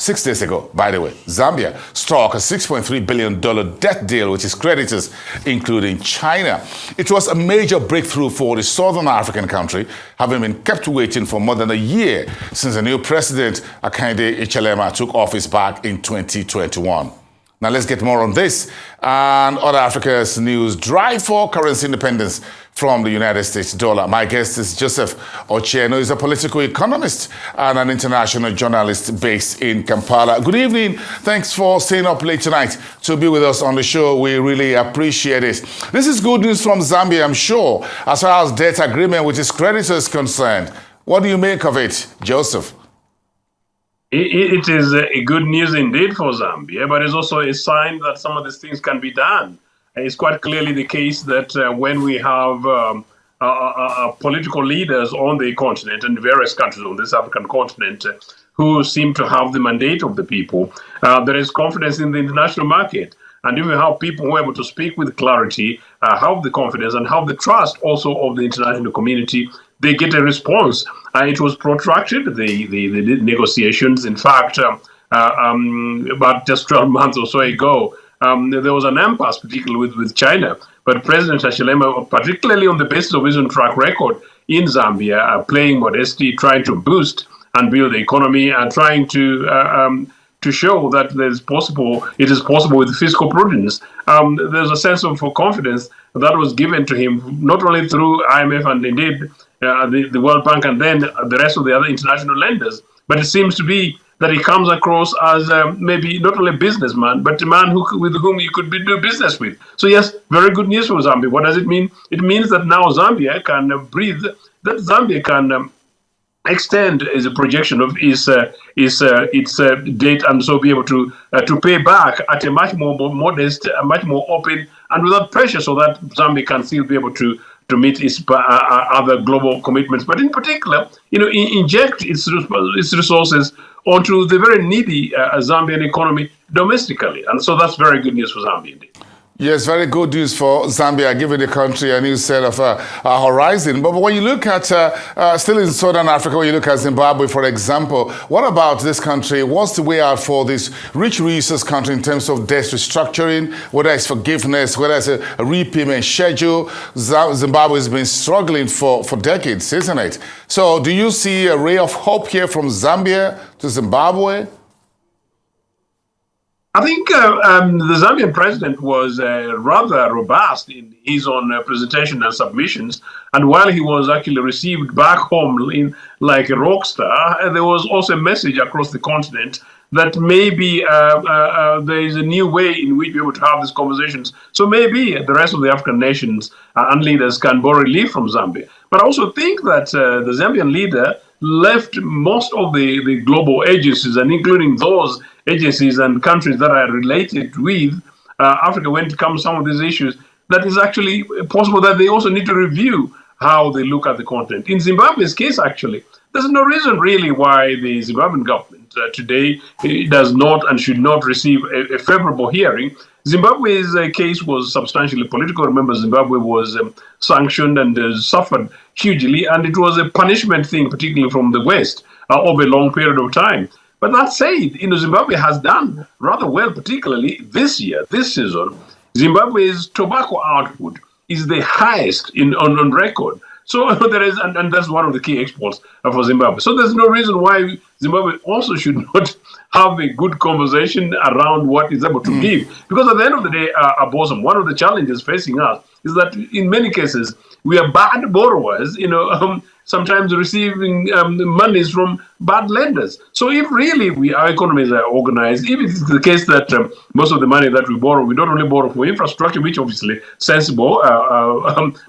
6 days ago, by the way, Zambia struck a $6.3 billion debt deal with its creditors, including China. It was a major breakthrough for the southern African country, having been kept waiting for more than a year since the new president, Hakainde Hichilema, took office back in 2021. Now let's get more on this and other Africa's news. Drive for currency independence from the United States dollar. My guest is Joseph Ochieno. He's a political economist and an international journalist based in Kampala. Good evening. Thanks for staying up late tonight to be with us on the show. We really appreciate it. This is good news from Zambia, I'm sure, as far as debt agreement with its creditors is concerned. What do you make of it, Joseph? It is a good news indeed for Zambia, but it's also a sign that some of these things can be done. It's quite clearly the case that when we have political leaders on the continent and various countries on this African continent who seem to have the mandate of the people, there is confidence in the international market. And if we have people who are able to speak with clarity, have the confidence and have the trust also of the international community, they get a response. It was protracted, the negotiations. In fact, about just 12 months or so ago, there was an impasse, particularly with China. But President Hichilema, particularly on the basis of his own track record in Zambia, playing modesty, trying to boost and build the economy, and trying to show that it is possible with fiscal prudence. There's a sense of confidence that was given to him, not only through IMF and indeed the World Bank and then the rest of the other international lenders, but it seems to be that he comes across as maybe not only a businessman, but a man with whom you could do business with. So yes, very good news for Zambia. What does it mean? It means that now Zambia can breathe, that Zambia can extend as a projection of its debt, and so be able to pay back at a much more modest, much more open, and without pressure, so that Zambia can still be able to meet its other global commitments, but in particular, inject its resources onto the very needy Zambian economy domestically, and so that's very good news for Zambia indeed. Yes, very good news for Zambia, giving the country a new set of horizon. But when you look at, still in Southern Africa, when you look at Zimbabwe, for example, what about this country? What's the way out for this rich resource country in terms of debt restructuring, whether it's forgiveness, whether it's a repayment schedule? Zimbabwe has been struggling for decades, isn't it? So do you see a ray of hope here from Zambia to Zimbabwe? I think the Zambian president was rather robust in his own presentation and submissions. And while he was actually received back home like a rock star, there was also a message across the continent that maybe there is a new way in which we're able to have these conversations. So maybe the rest of the African nations and leaders can borrow relief from Zambia. But I also think that the Zambian leader left most of the global agencies, and including those agencies and countries that are related with Africa when it comes to some of these issues, that is actually possible that they also need to review how they look at the continent. In Zimbabwe's case, actually, there's no reason really why the Zimbabwean government today does not and should not receive a favorable hearing. Zimbabwe's case was substantially political. Remember, Zimbabwe was sanctioned and suffered hugely, and it was a punishment thing, particularly from the West, over a long period of time. But that said, Zimbabwe has done rather well, particularly this year, this season. Zimbabwe's tobacco output is the highest on record. So there is, and that's one of the key exports for Zimbabwe. So there's no reason why Zimbabwe also should not have a good conversation around what it's able to give. Because at the end of the day, Abosom, one of the challenges facing us is that in many cases, we are bad borrowers, sometimes receiving monies from bad lenders. So if really our economies are organized, if it's the case that most of the money that we borrow, we don't only borrow for infrastructure, which obviously sensible,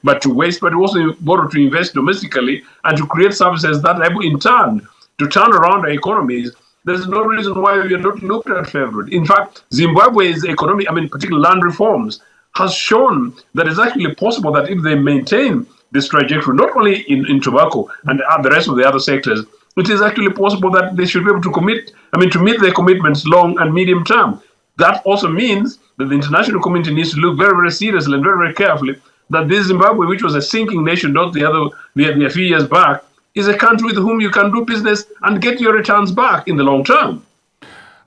but to waste, but we also borrow to invest domestically and to create services that are able in turn to turn around our economies, there's no reason why we are not looked at favorably. In fact, Zimbabwe's economy, particularly land reforms, has shown that it's actually possible that if they maintain this trajectory, not only in tobacco and the rest of the other sectors, it is actually possible that they should be able to meet their commitments long and medium term. That also means that the international community needs to look very, very seriously and very, very carefully that this Zimbabwe, which was a sinking nation not a few years back, is a country with whom you can do business and get your returns back in the long term.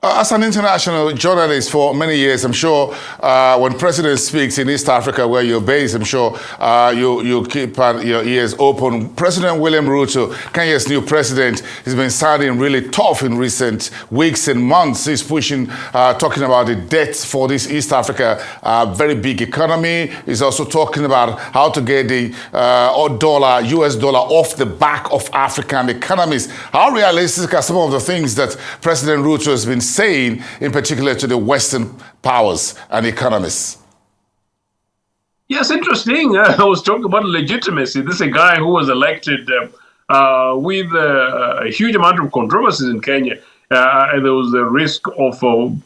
As an international journalist for many years, I'm sure when President speaks in East Africa, where you're based, I'm sure you keep your ears open. President William Ruto, Kenya's new president, has been sounding really tough in recent weeks and months. He's pushing, talking about the debt for this East Africa very big economy. He's also talking about how to get the US dollar off the back of African economies. How realistic are some of the things that President Ruto has been saying, in particular to the Western powers and economists? Yes, interesting. I was talking about legitimacy. This is a guy who was elected with a huge amount of controversies in Kenya. And there was the risk of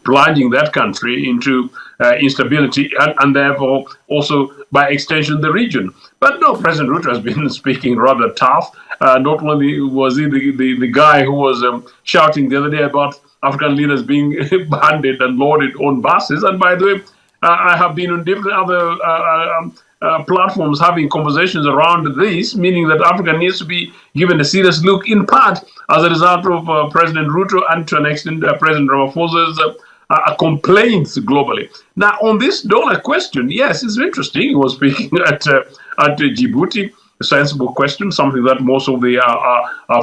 plunging that country into instability and therefore also by extension the region. But no, President Ruto has been speaking rather tough. Not only was he the guy who was shouting the other day about African leaders being banded and loaded on buses. And by the way, I have been on different other platforms having conversations around this, meaning that Africa needs to be given a serious look, in part as a result of President Ruto and to an extent President Ramaphosa's complaints globally. Now, on this dollar question, yes, it's interesting. He was speaking at Djibouti, a sensible question, something that most of the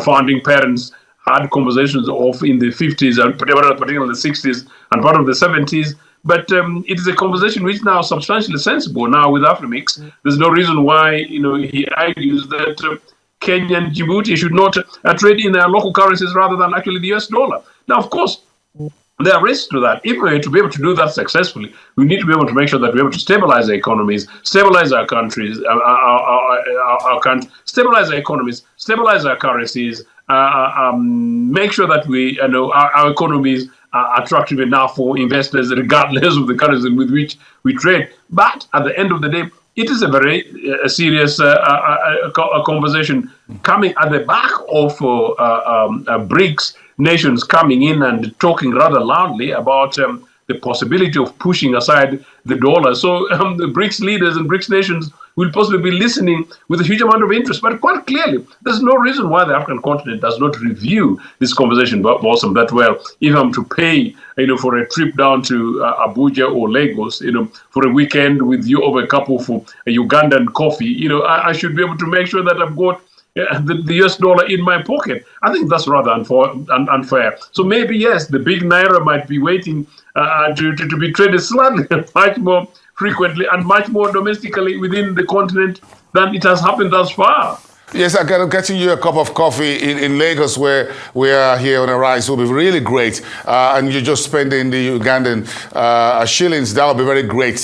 founding parents had conversations of in the 50s, and particularly in the 60s and part of the 70s. But it is a conversation which now is substantially sensible now with Afrimix. There's no reason why, he argues that Kenya and Djibouti should not trade in their local currencies rather than actually the US dollar. Now, of course, there are risks to that. If we're to be able to do that successfully, we need to be able to make sure that we're able to stabilize the economies, stabilize our countries, stabilize our economies, stabilize our currencies, make sure that we, our economies are attractive enough for investors, regardless of the currency with which we trade. But at the end of the day, it is a very serious conversation coming at the back of BRICS nations coming in and talking rather loudly about the possibility of pushing aside the dollar. So the BRICS leaders and BRICS nations will possibly be listening with a huge amount of interest. But quite clearly, there's no reason why the African continent does not review this conversation Blossom that well. If I'm to pay, for a trip down to Abuja or Lagos, for a weekend with you over a cup of Ugandan coffee, I should be able to make sure that I've got the US dollar in my pocket. I think that's rather unfair. So maybe, yes, the big naira might be waiting to be traded slightly much more frequently and much more domestically within the continent than it has happened thus far. Yes, getting you a cup of coffee in Lagos, where we are here on a rise, will be really great. And you're just spending the Ugandan shillings. That will be very great.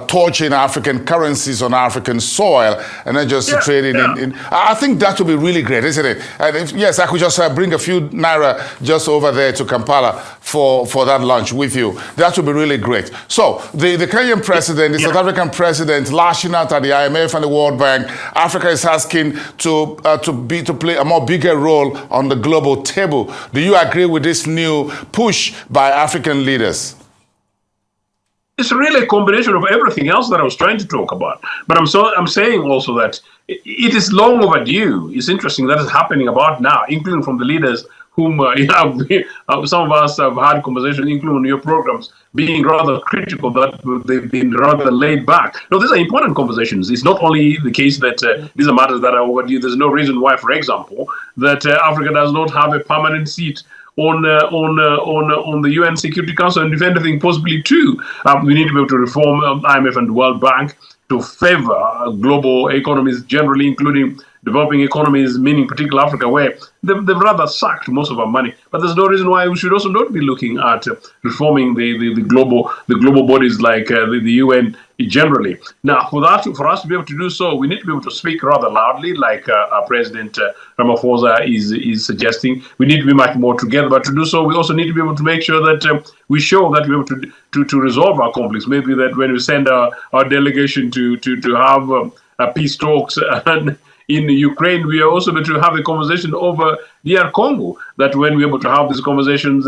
Torching African currencies on African soil and not just trading in. I think that will be really great, isn't it? And yes, I could just bring a few naira just over there to Kampala for that lunch with you. That would be really great. So the Kenyan president, the South African president, lashing out at the IMF and the World Bank. Africa is asking to play a more bigger role on the global table. Do you agree with this new push by African leaders? It's really a combination of everything else that I was trying to talk about. But I'm saying also that it is long overdue. It's interesting that it's happening about now, including from the leaders whom some of us have had conversations, including your programs, being rather critical that they've been rather laid back. No, these are important conversations. It's not only the case that these are matters that are overdue. There's no reason why, for example, that Africa does not have a permanent seat on the UN Security Council, and if anything, possibly two. We need to be able to reform IMF and the World Bank to favor global economies generally, including developing economies, meaning particularly Africa, where they've rather sucked most of our money. But there's no reason why we should also not be looking at reforming the global bodies like the UN generally. Now, for us to be able to do so, we need to be able to speak rather loudly, like our President Ramaphosa is suggesting. We need to be much more together. But to do so, we also need to be able to make sure that we show that we're able to resolve our conflicts. Maybe that when we send our delegation to have peace talks and in Ukraine, we are also going to have a conversation over DR Congo, that when we're able to have these conversations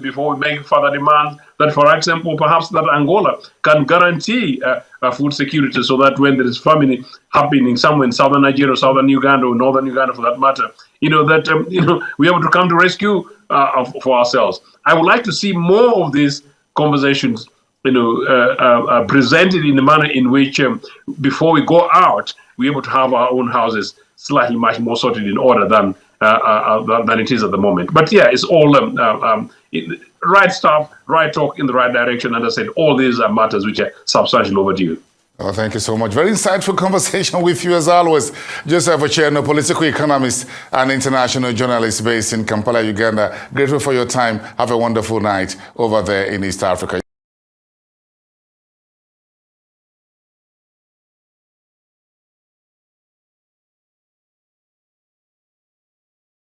before we make further demands, that, for example, perhaps that Angola can guarantee food security, so that when there is famine happening somewhere in southern Nigeria, southern Uganda, or northern Uganda for that matter, we're able to come to rescue for ourselves. I would like to see more of these conversations, presented in the manner in which, before we go out, we're able to have our own houses slightly much more sorted in order than it is at the moment. But yeah, it's all right stuff, right talk in the right direction. And as I said, all these are matters which are substantially overdue. Oh, thank you so much. Very insightful conversation with you as always. Joseph Ochieno, political economist and international journalist based in Kampala, Uganda. Grateful for your time. Have a wonderful night over there in East Africa.